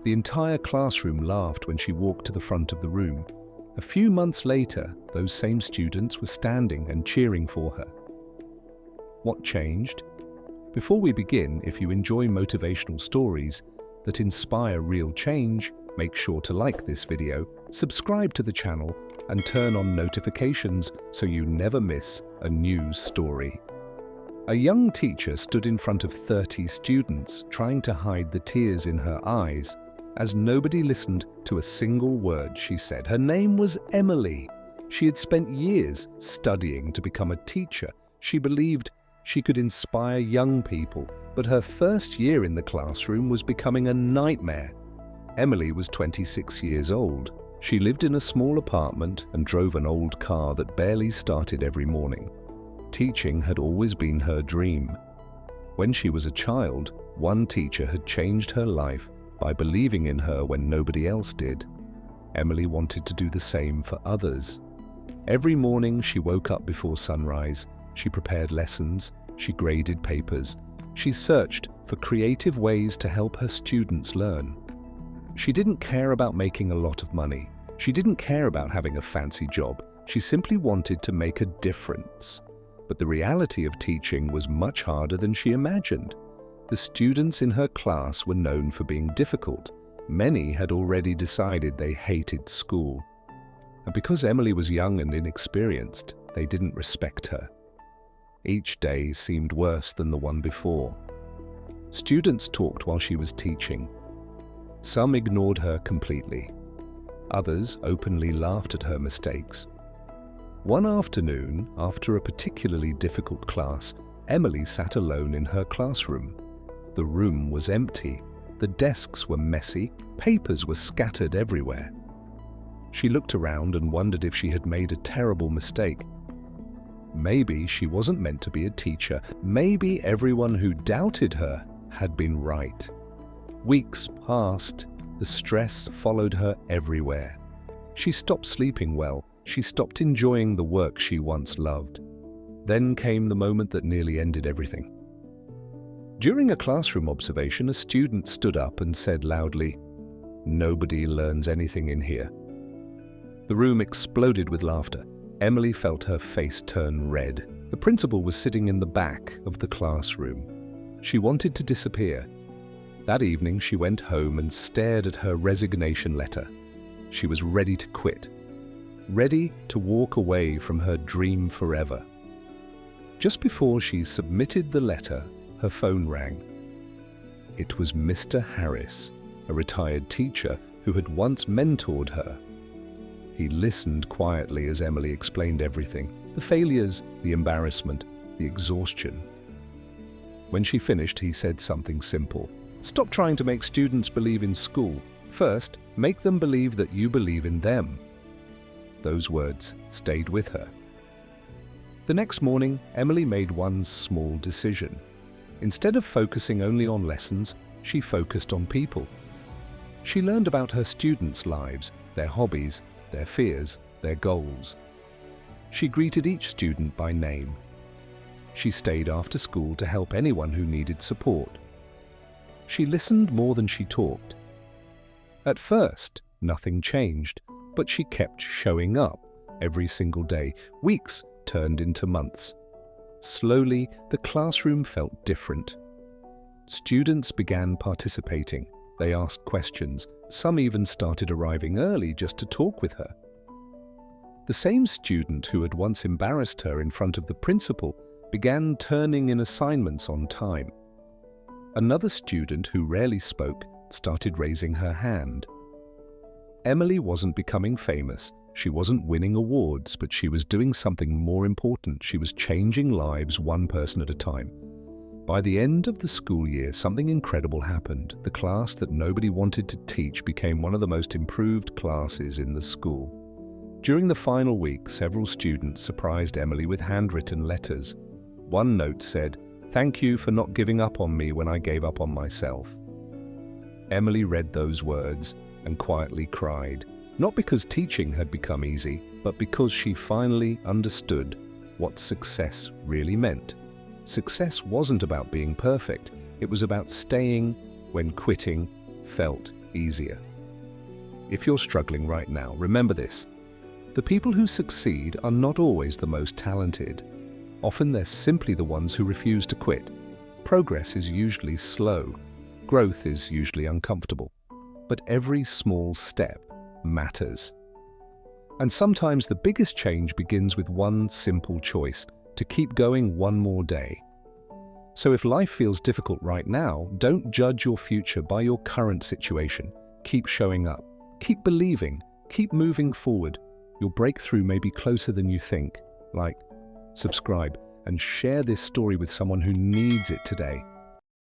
The entire classroom laughed when she walked to the front of the room. A few months later, those same students were standing and cheering for her. What changed? Before we begin, if you enjoy motivational stories that inspire real change, make sure to like this video, subscribe to the channel, and turn on notifications so you never miss a new story. A young teacher stood in front of 30 students, trying to hide the tears in her eyes, as nobody listened to a single word she said. Her name was Emily. She had spent years studying to become a teacher. She believed she could inspire young people, but her first year in the classroom was becoming a nightmare. Emily was 26 years old. She lived in a small apartment and drove an old car that barely started every morning. Teaching had always been her dream. When she was a child, one teacher had changed her life by believing in her when nobody else did. Emily wanted to do the same for others. Every morning she woke up before sunrise. She prepared lessons, she graded papers, she searched for creative ways to help her students learn. She didn't care about making a lot of money. She didn't care about having a fancy job. She simply wanted to make a difference. But the reality of teaching was much harder than she imagined. The students in her class were known for being difficult. Many had already decided they hated school. And because Emily was young and inexperienced, they didn't respect her. Each day seemed worse than the one before. Students talked while she was teaching. Some ignored her completely. Others openly laughed at her mistakes. One afternoon, after a particularly difficult class, Emily sat alone in her classroom. The room was empty. The desks were messy. Papers were scattered everywhere. She looked around and wondered if she had made a terrible mistake. Maybe she wasn't meant to be a teacher. Maybe everyone who doubted her had been right. Weeks passed. The stress followed her everywhere. She stopped sleeping well. She stopped enjoying the work she once loved. Then came the moment that nearly ended everything. During a classroom observation, a student stood up and said loudly, "Nobody learns anything in here." The room exploded with laughter. Emily felt her face turn red. The principal was sitting in the back of the classroom. She wanted to disappear. That evening, she went home and stared at her resignation letter. She was ready to quit, ready to walk away from her dream forever. Just before she submitted the letter, her phone rang. It was Mr. Harris, a retired teacher who had once mentored her. He listened quietly as Emily explained everything: the failures, the embarrassment, the exhaustion. When she finished, he said something simple. "Stop trying to make students believe in school. First, make them believe that you believe in them." Those words stayed with her. The next morning, Emily made one small decision. Instead of focusing only on lessons, she focused on people. She learned about her students' lives, their hobbies, their fears, their goals. She greeted each student by name. She stayed after school to help anyone who needed support. She listened more than she talked. At first, nothing changed, but she kept showing up every single day. Weeks turned into months. Slowly, the classroom felt different. Students began participating. They asked questions. Some even started arriving early just to talk with her. The same student who had once embarrassed her in front of the principal began turning in assignments on time. Another student who rarely spoke started raising her hand. Emily wasn't becoming famous. She wasn't winning awards, but she was doing something more important. She was changing lives one person at a time. By the end of the school year, something incredible happened. The class that nobody wanted to teach became one of the most improved classes in the school. During the final week, several students surprised Emily with handwritten letters. One note said, "Thank you for not giving up on me when I gave up on myself." Emily read those words and quietly cried, not because teaching had become easy, but because she finally understood what success really meant. Success wasn't about being perfect. It was about staying when quitting felt easier. If you're struggling right now, remember this. The people who succeed are not always the most talented. Often they're simply the ones who refuse to quit. Progress is usually slow. Growth is usually uncomfortable. But every small step matters. And sometimes the biggest change begins with one simple choice: to keep going one more day. So if life feels difficult right now, don't judge your future by your current situation. Keep showing up. Keep believing. Keep moving forward. Your breakthrough may be closer than you think. Like, subscribe, and share this story with someone who needs it today.